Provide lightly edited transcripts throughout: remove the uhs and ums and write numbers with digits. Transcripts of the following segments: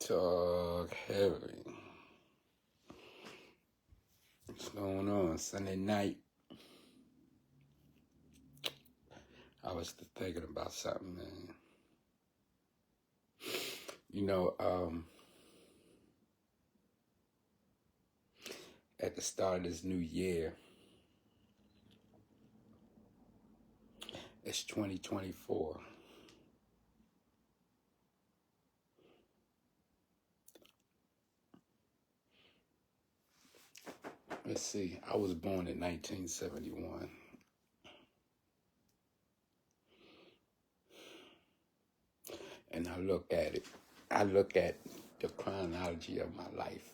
Talk heavy. What's going on? Sunday night. I was thinking about something, man. You know, at the start of this new year, it's 2024. Let's see. I was born in 1971. And I look at it. I look at the chronology of my life.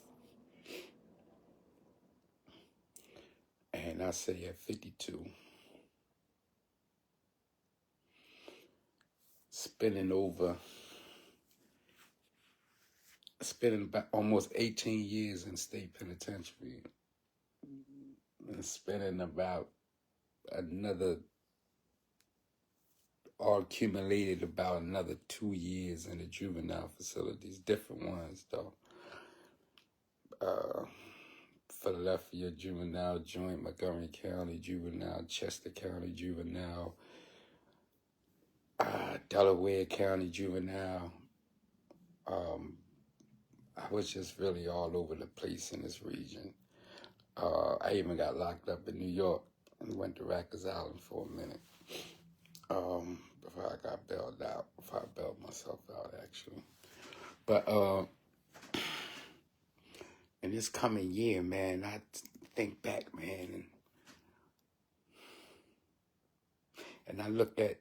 And I say at 52, spending about almost 18 years in state penitentiary, and spending about another, or accumulated about another 2 years in the juvenile facilities, different ones though. Philadelphia Juvenile Joint, Montgomery County Juvenile, Chester County Juvenile, Delaware County Juvenile. I was just really all over the place in this region. I even got locked up in New York and went to Rikers Island for a minute. Before I got bailed out, before I bailed myself out, actually. But in this coming year, man, I think back, man, and I look at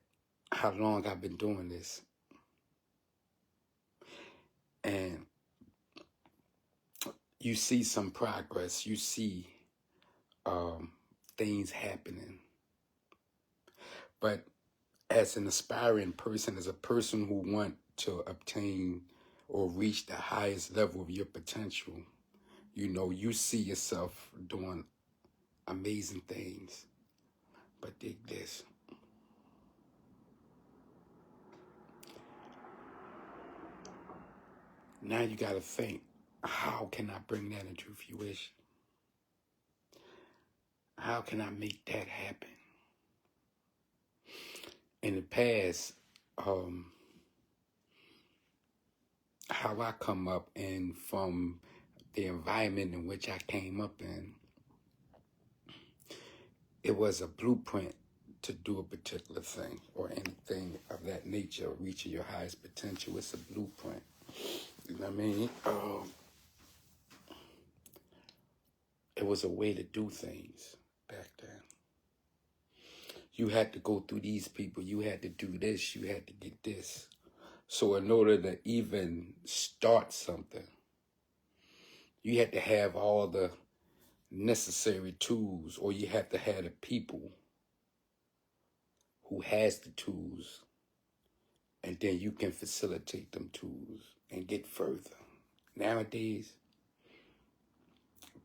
how long I've been doing this. And you see some progress. You see things happening. But as an aspiring person, as a person who wants to obtain or reach the highest level of your potential, you know, you see yourself doing amazing things. But dig this. Now you got to think, how can I bring that into fruition? How can I make that happen? In the past, how I come up and from the environment in which I came up in, it was a blueprint to do a particular thing or anything of that nature, reaching your highest potential. It's a blueprint. You know what I mean? It was a way to do things back then. You had to go through these people. You had to do this. You had to get this. So in order to even start something, you had to have all the necessary tools, or you have to have the people who has the tools, and then you can facilitate them tools and get further. Nowadays,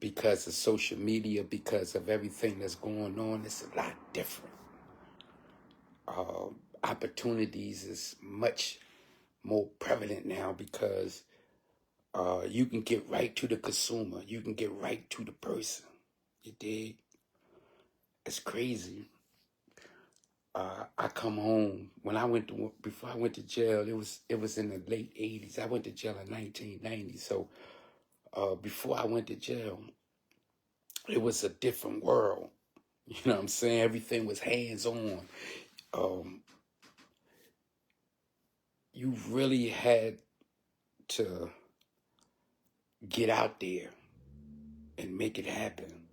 because of social media, because of everything that's going on, it's a lot different. Opportunities is much more prevalent now because you can get right to the consumer. You can get right to the person. You dig? It's crazy. I come home before I went to jail. It was in the late 80s. I went to jail in 1990. So before I went to jail, it was a different world. You know what I'm saying? Everything was hands-on. You really had to get out there and make it happen.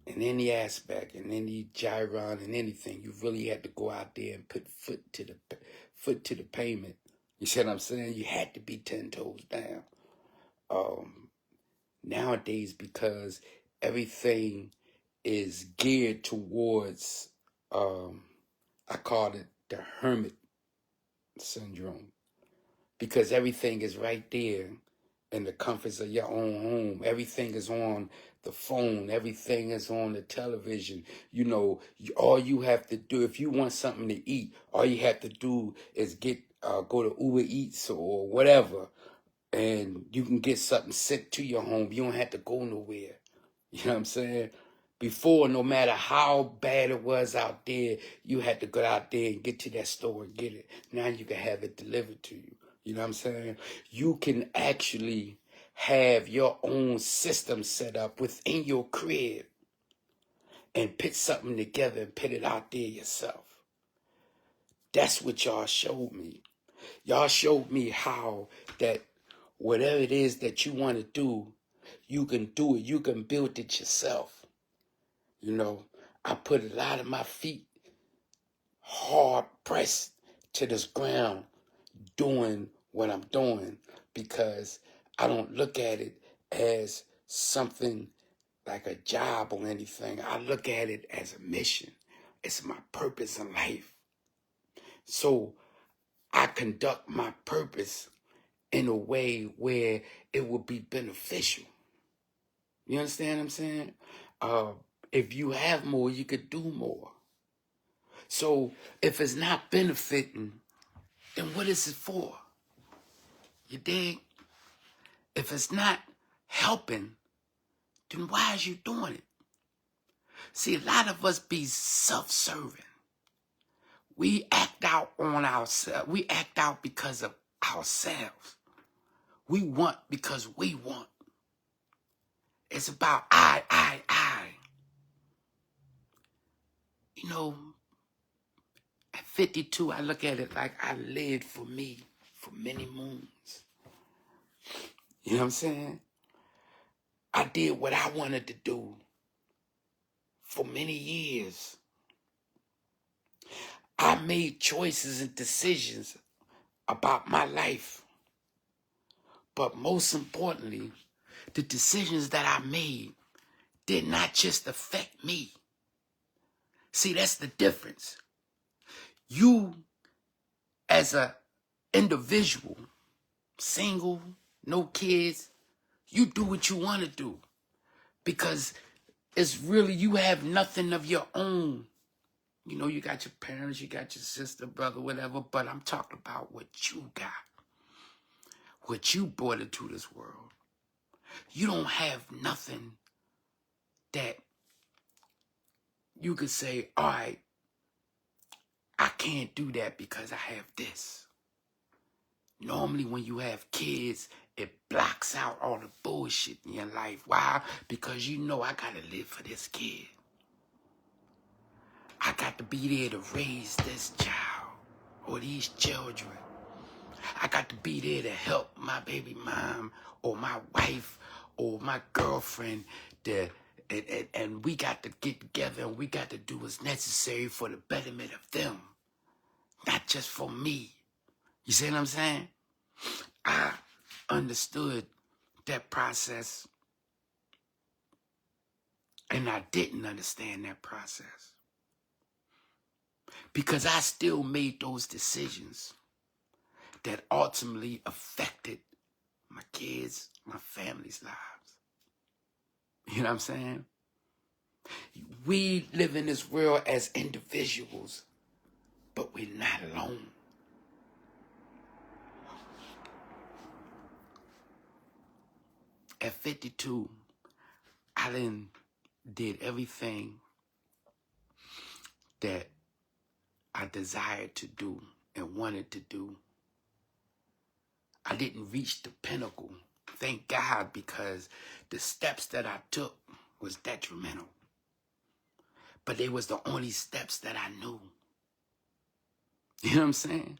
In any aspect, in any gyron, in anything, you really had to go out there and put foot to the pavement. You see what I'm saying? You had to be 10 toes down. Nowadays, because everything is geared towards, I call it the hermit syndrome, because everything is right there in the comforts of your own home. Everything is on the phone. Everything is on the television. You know, all you have to do, if you want something to eat, all you have to do is go to Uber Eats or whatever. And you can get something sent to your home. You don't have to go nowhere. You know what I'm saying? Before, no matter how bad it was out there, you had to go out there and get to that store and get it. Now you can have it delivered to you. You know what I'm saying? You can actually have your own system set up within your crib and put something together and put it out there yourself. That's what y'all showed me. Y'all showed me how that whatever it is that you want to do, you can do it. You can build it yourself. You know, I put a lot of my feet hard pressed to this ground doing what I'm doing because I don't look at it as something like a job or anything. I look at it as a mission. It's my purpose in life. So I conduct my purpose in a way where it will be beneficial. You understand what I'm saying? If you have more, you could do more. So if it's not benefiting, then what is it for? You dig? If it's not helping, then why is you doing it? See, a lot of us be self-serving. We act out on ourselves. We act out because of ourselves. We want because we want. It's about I. You know, at 52, I look at it like I lived for me for many moons. You know what I'm saying? I did what I wanted to do for many years. I made choices and decisions about my life. But most importantly, the decisions that I made did not just affect me. See, that's the difference. You, as an individual, single, no kids, you do what you want to do because it's really, you have nothing of your own. You know, you got your parents, you got your sister, brother, whatever, but I'm talking about what you got, what you brought into this world. You don't have nothing that you could say, all right, I can't do that because I have this. Normally when you have kids, it blocks out all the bullshit in your life. Why? Because you know I got to live for this kid. I got to be there to raise this child or these children. I got to be there to help my baby mom or my wife or my girlfriend. And we got to get together and we got to do what's necessary for the betterment of them. Not just for me. You see what I'm saying? I understood that process and I didn't understand that process because I still made those decisions that ultimately affected my kids, my family's lives. You know what I'm saying? We live in this world as individuals, but we're not alone. At 52, I did everything that I desired to do and wanted to do. I didn't reach the pinnacle, thank God, because the steps that I took was detrimental. But they was the only steps that I knew. You know what I'm saying?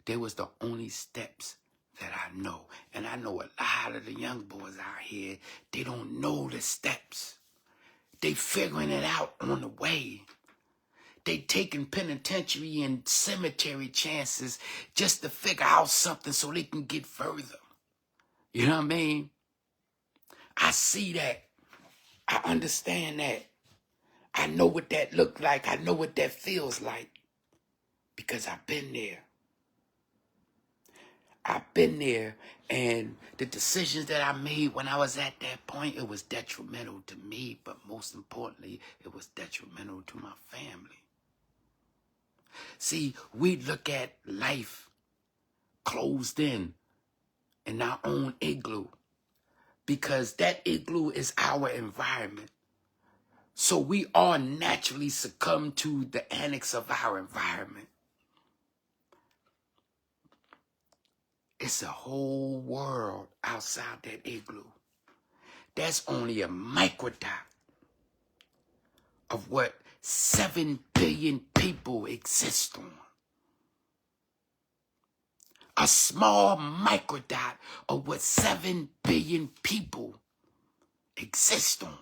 They was the only steps that I know. And I know a lot of the young boys out here, they don't know the steps. They figuring it out on the way. They taking penitentiary and cemetery chances just to figure out something so they can get further. You know what I mean? I see that. I understand that. I know what that looked like. I know what that feels like because I've been there. I've been there, and the decisions that I made when I was at that point, it was detrimental to me, but most importantly, it was detrimental to my family. See, we look at life closed in our own igloo, because that igloo is our environment. So we all naturally succumb to the annex of our environment. It's a whole world outside that igloo. That's only a microdot of what 7 billion people exist on. A small microdot of what 7 billion people exist on.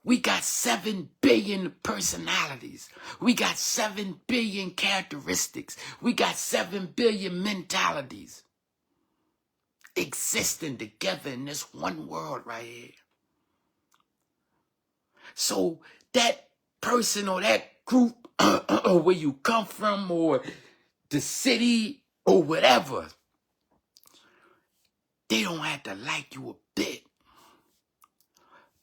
We got 7 billion personalities. We got 7 billion characteristics. We got 7 billion mentalities existing together in this one world right here. So that person or that group or where you come from or the city or whatever, they don't have to like you a bit.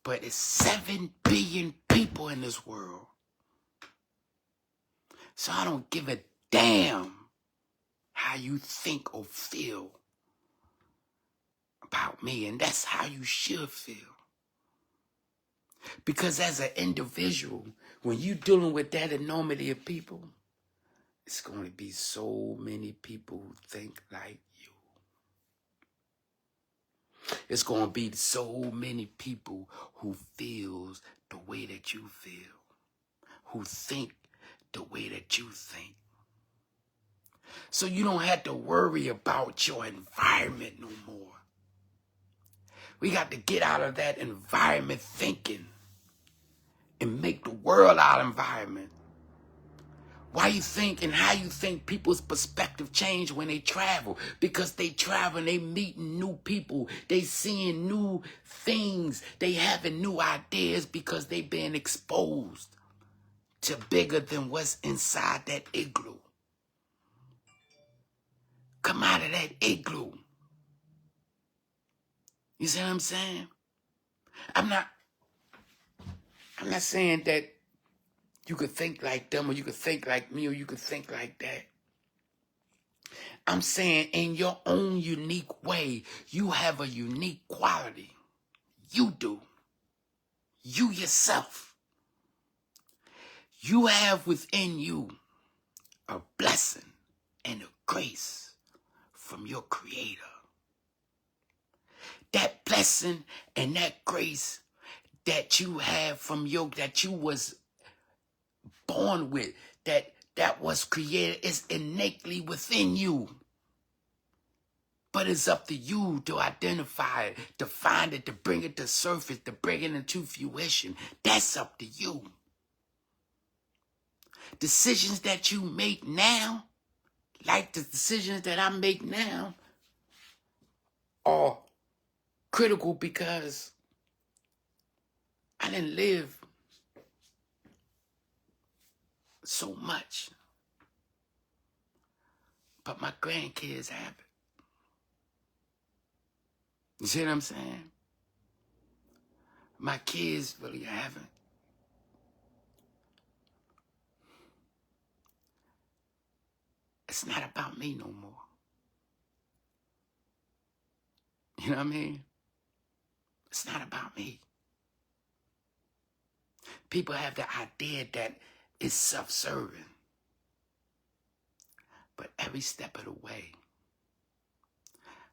But it's 7 billion people in this world. So I don't give a damn how you think or feel about me. And that's how you should feel. Because as an individual, when you're dealing with that enormity of people, it's going to be so many people who think like you. It's going to be so many people who feels the way that you feel, who think the way that you think. So you don't have to worry about your environment no more. We got to get out of that environment thinking and make the world our environment. Why you think and how you think people's perspective change when they travel? Because they travel and they meeting new people. They seeing new things. They having new ideas because they being exposed to bigger than what's inside that igloo. Come out of that igloo. You see what I'm saying? I'm not saying that you could think like them or you could think like me or you could think like that. I'm saying in your own unique way, you have a unique quality. You do. You yourself. You have within you a blessing and a grace from your Creator. That blessing and that grace that you have from that you was born with, that was created, is innately within you. But it's up to you to identify it, to find it, to bring it to surface, to bring it into fruition. That's up to you. Decisions that you make now, like the decisions that I make now, are critical because I didn't live so much. But my grandkids have it. You see what I'm saying? My kids really haven't. It's not about me no more. You know what I mean? It's not about me. People have the idea that it's self-serving. But every step of the way,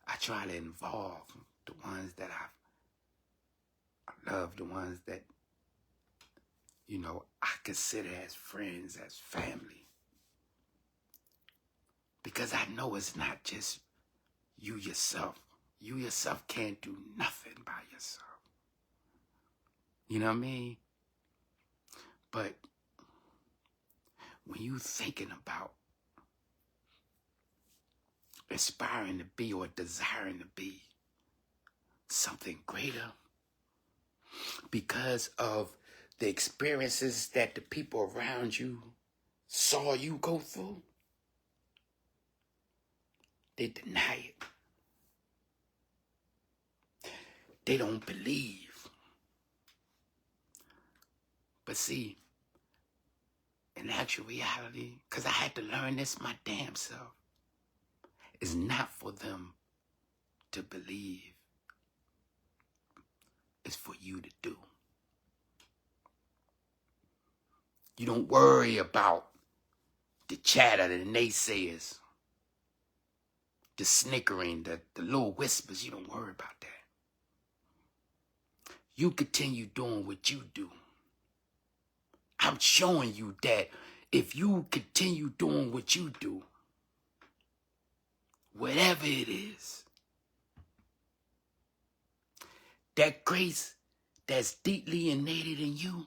I try to involve the ones that I love, the ones that, I consider as friends, as family. Because I know it's not just you yourself. You yourself can't do nothing by yourself. You know what I mean? But when you thinking about aspiring to be or desiring to be something greater because of the experiences that the people around you saw you go through, they deny it. They don't believe. But see, in actual reality, because I had to learn this my damn self, is not for them to believe. It's for you to do. You don't worry about the chatter, the naysayers, the snickering, the little whispers. You don't worry about that. You continue doing what you do. I'm showing you that if you continue doing what you do, whatever it is, that grace that's deeply innate in you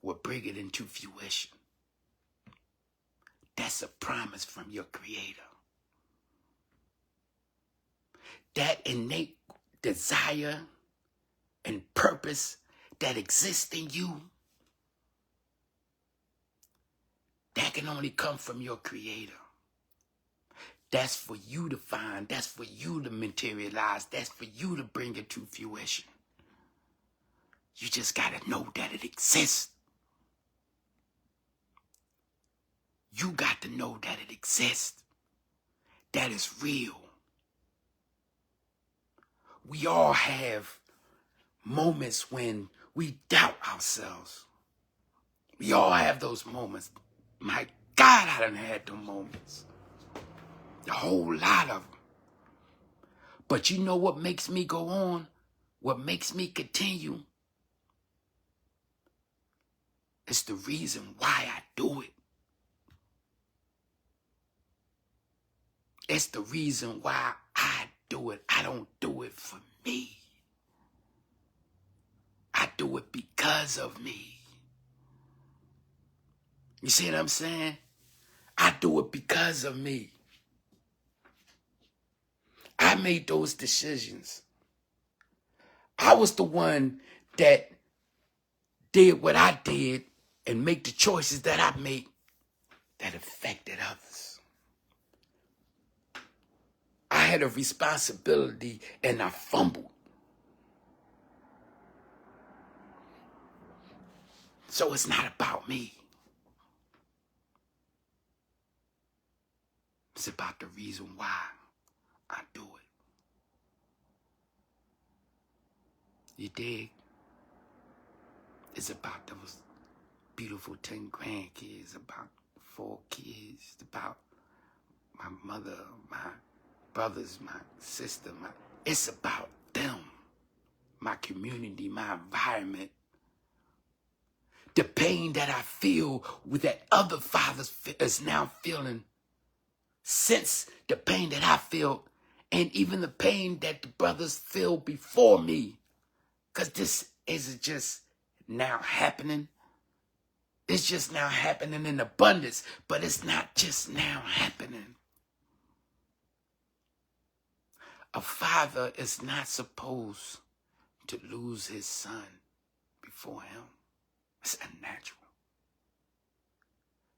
will bring it into fruition. That's a promise from your Creator. That innate desire and purpose that exists in you, that can only come from your Creator. That's for you to find. That's for you to materialize. That's for you to bring it to fruition. You just got to know that it exists. You got to know that it exists. That is real. We all have moments when we doubt ourselves. We all have those moments. My God, I done had those moments. A whole lot of them. But you know what makes me go on? What makes me continue? It's the reason why I do it. It's the reason why I do it. I don't do it for me. I do it because of me. You see what I'm saying? I do it because of me. I made those decisions. I was the one that did what I did and make the choices that I made that affected others. I had a responsibility and I fumbled. So it's not about me. It's about the reason why I do it. You dig? It's about those beautiful 10 grandkids, about 4 kids, about my mother, my brothers, my sister. It's about them, my community, my environment. The pain that I feel with that other fathers is now feeling, since the pain that I feel, and even the pain that the brothers feel before me. Because this isn't just now happening. It's just now happening in abundance, but it's not just now happening. A father is not supposed to lose his son before him. It's unnatural.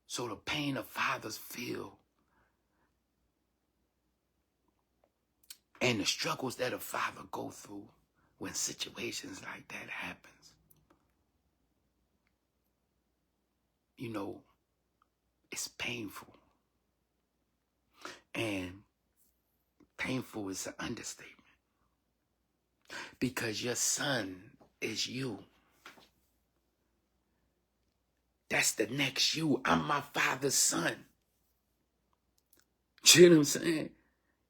So the pain of fathers feel and the struggles that a father go through when situations like that happens, you know, it's painful. And painful is an understatement. Because your son is you. That's the next you. I'm my father's son. You know what I'm saying?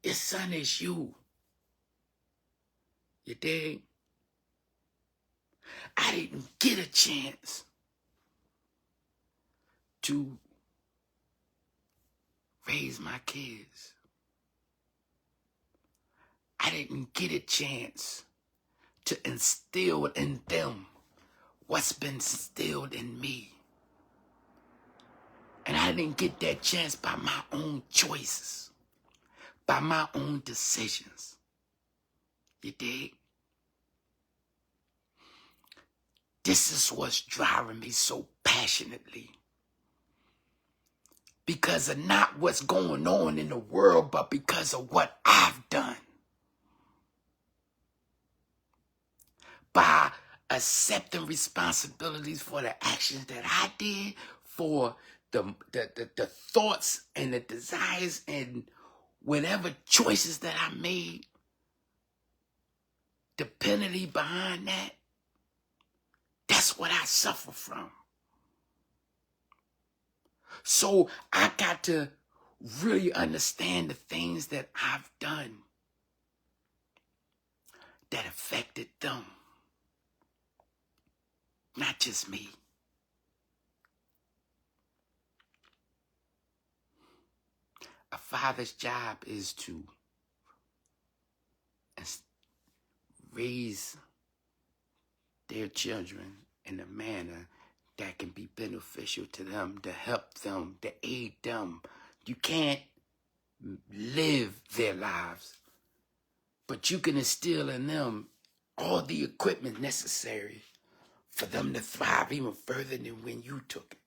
Your son is you. You dig? I didn't get a chance to raise my kids. I didn't get a chance to instill in them what's been instilled in me. And I didn't get that chance by my own choices, by my own decisions. You dig? This is what's driving me so passionately. Because of not what's going on in the world, but because of what I've done. By accepting responsibilities for the actions that I did, for the thoughts and the desires and whatever choices that I made, the penalty behind that, that's what I suffer from. So I got to really understand the things that I've done that affected them, not just me. A father's job is to raise their children in a manner that can be beneficial to them, to help them, to aid them. You can't live their lives, but you can instill in them all the equipment necessary for them to thrive even further than when you took it.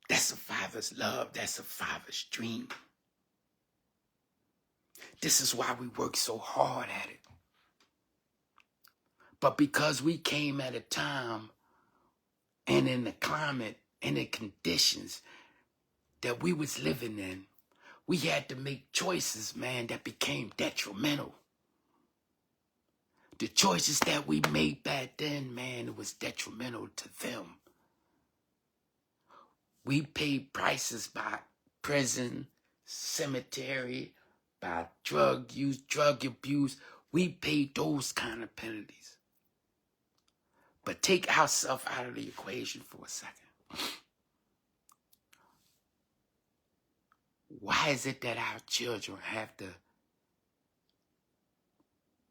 That's a father's love. That's a father's dream. This is why we work so hard at it. But because we came at a time and in the climate and the conditions that we was living in, we had to make choices, man, that became detrimental. The choices that we made back then, man, it was detrimental to them. We paid prices by prison, cemetery, by drug use, drug abuse. We paid those kind of penalties. But take ourselves out of the equation for a second. Why is it that our children have to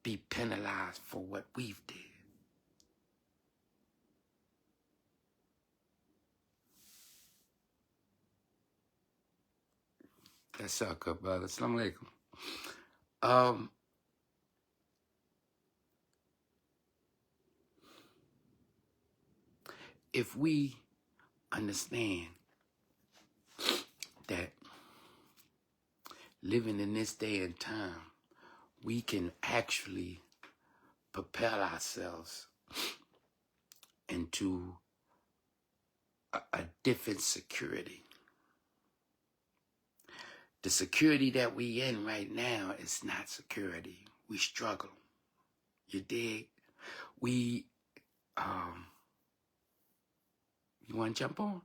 be penalized for what we've did? That's all good, brother. Assalamu alaikum. If we understand that living in this day and time, we can actually propel ourselves into a different security. The security that we in right now is not security. We struggle. You dig? You want to jump on?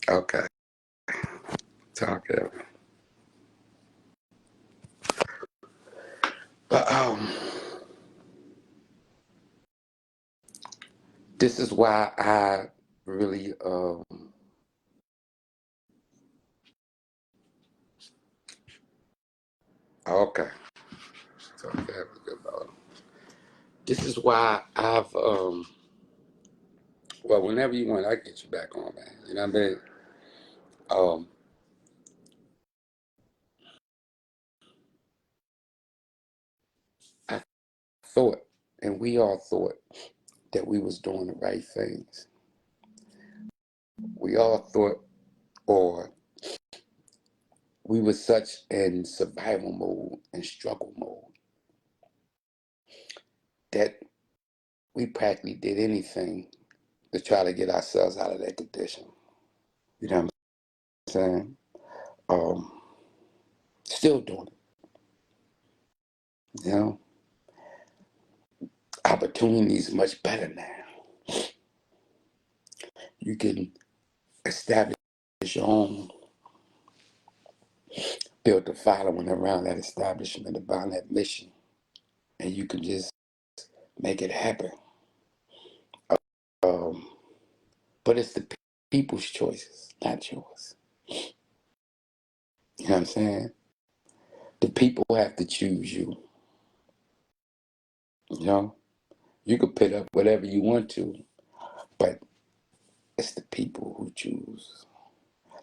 Okay. Talkheavy. But this is why I really okay. Talkheavy, good brother. This is why I've well, whenever you want, I get you back on, man. You know what I mean? I thought, and we all thought, that we was doing the right things. We all thought, or we were such in survival mode and struggle mode that we practically did anything to try to get ourselves out of that condition. You know what I'm saying? Still doing it. You know, opportunity is much better now. You can establish your own, build a following around that establishment, around that mission, and you can just make it happen. Um, but it's the people's choices, not yours. You know what I'm saying? The people have to choose you. You know, you can put up whatever you want to, but it's the people who choose.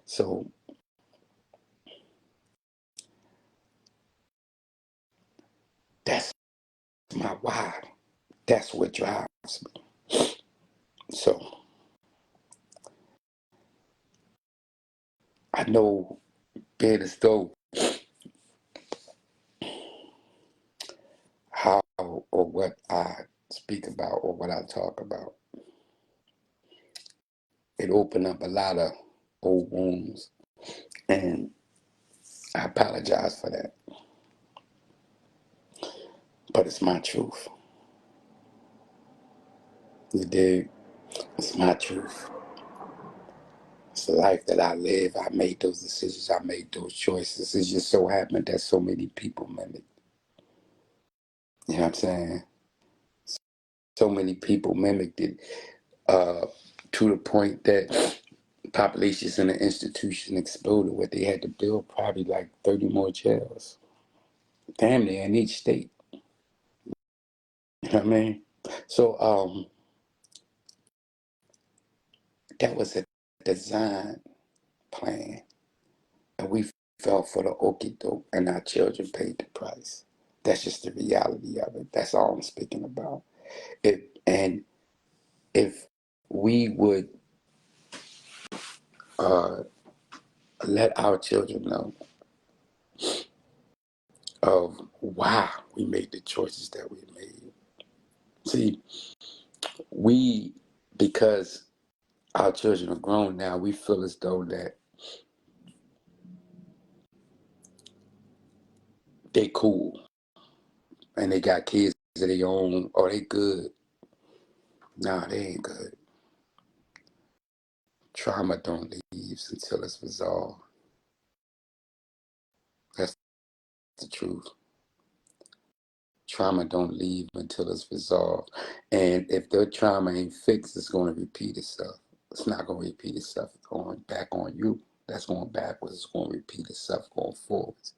So my why. That's what drives me. So I know being as though how or what I speak about or what I talk about, it opened up a lot of old wounds, and I apologize for that. But it's my truth. You dig? It's my truth. It's the life that I live. I made those decisions. I made those choices. It just so happened that so many people mimic. You know what I'm saying? So many people mimicked it to the point that populations in the institution exploded, where they had to build probably like 30 more jails. Damn near in each state. You know what I mean? So that was a design plan. And we fell for the okie doke, and our children paid the price. That's just the reality of it. That's all I'm speaking about. And if we would uh, let our children know of why we made the choices that we made. See, because our children are grown now, we feel as though that they cool and they got kids of their own, or they good. Nah, they ain't good. Trauma don't leave until it's resolved. That's the truth. Trauma don't leave until it's resolved. And if the trauma ain't fixed, it's going to repeat itself. It's not going to repeat itself going back on you. That's going backwards. It's going to repeat itself going forwards.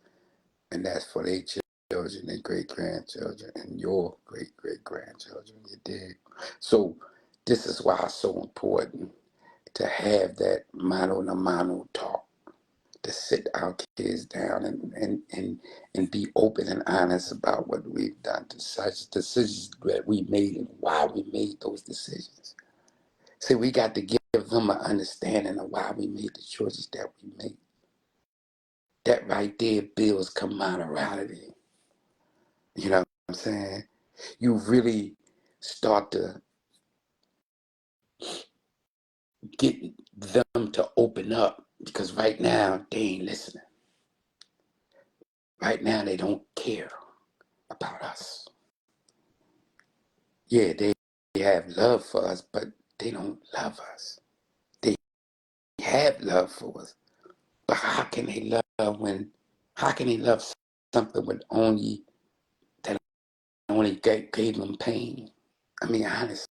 And that's for their children, their great-grandchildren, and your great-great-grandchildren. You dig? So this is why it's so important to have that mano-a-mano talk, to sit our kids down and be open and honest about what we've done, to such decisions that we made and why we made those decisions. See, we got to give them an understanding of why we made the choices that we made. That right there builds camaraderie. You know what I'm saying? You really start to get them to open up, because right now they ain't listening. Right now they don't care about us. Yeah, they have love for us, but they don't love us. They have love for us, but how can they how can they love something with that only gave them pain? I mean, honestly,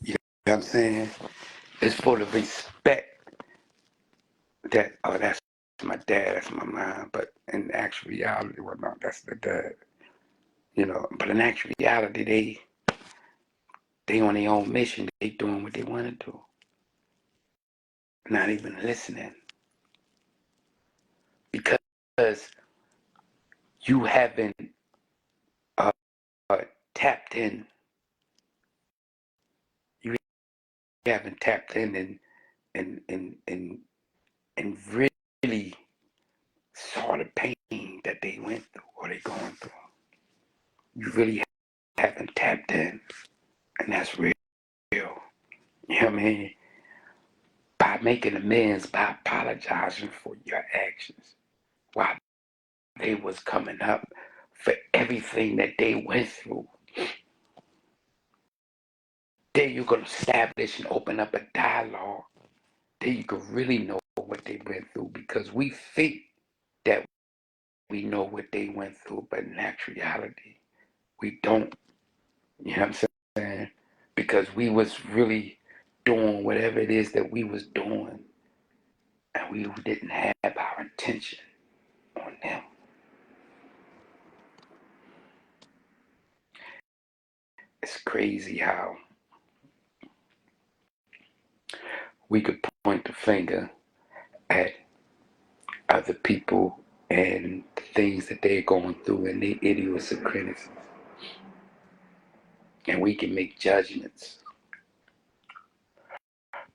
you know what I'm saying? It's for the respect that, oh, that's my dad, that's my mom, but in actual reality, well, no, that's the dad. You know, but in actual reality, they on their own mission. They doing what they want to do, not even listening, because you haven't uh, tapped in. You haven't tapped in and really saw the pain that they went through or they going through. You really haven't tapped in, and that's real. You know what I mean? By making amends, by apologizing for your actions, while they was coming up, for everything that they went through. Then you can establish and open up a dialogue. Then you can really know what they went through, because we think that we know what they went through, but in actuality, we don't. You know what I'm saying? Because we was really doing whatever it is that we was doing, and we didn't have our attention on them. It's crazy how we could point the finger at other people and things that they're going through and their idiosyncrasies. and we can make judgments.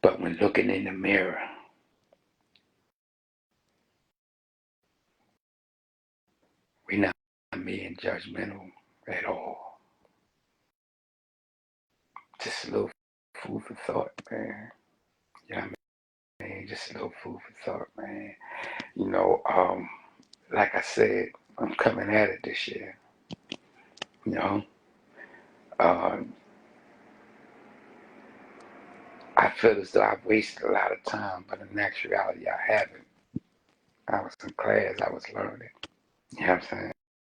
But when looking in the mirror, we're not being judgmental at all. Just a little food for thought, man. You know what I mean? Just a little food for thought, man. You know, like I said, I'm coming at it this year. You know, I feel as though I've wasted a lot of time, but in actuality, I haven't. I was in class, I was learning. You know what I'm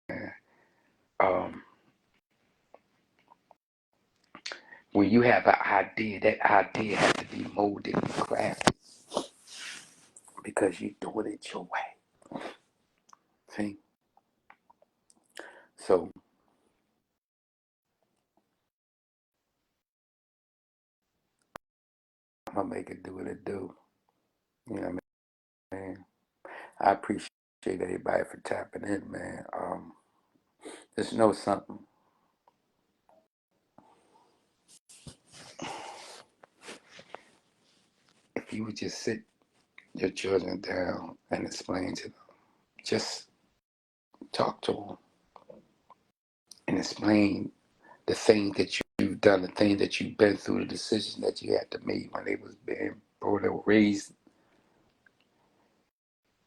saying? Um, when you have an idea, that idea has to be molded and crafted because you're doing it your way. See? So I'm gonna make it do what it do. You know what I mean? I appreciate everybody for tapping in, man. Just know something. If you would just sit your children down and explain to them, just talk to them and explain the things that you've done, the things that you've been through, the decisions that you had to make when they was being brought or raised.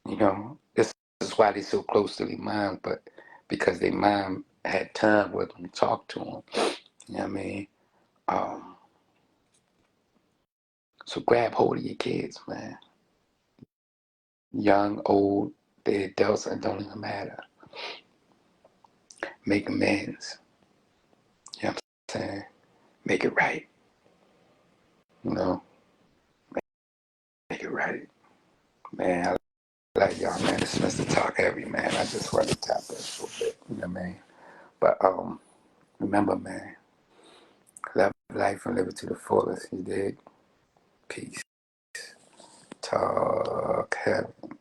You know, this is why they're so close to their mom, but because their mom had time with them, talk to them. You know what I mean? Um, so grab hold of your kids, man. Young, old, they're adults, and it don't even matter. Make amends. You know what I'm saying? Make it right. You know, make it right. Man, I like y'all, man. This is Mr. Talk Heavy, man. I just wanted to tap in for a bit. You know what I mean? But remember, man, live life and live it to the fullest. You dig? Peace. Talk heavy.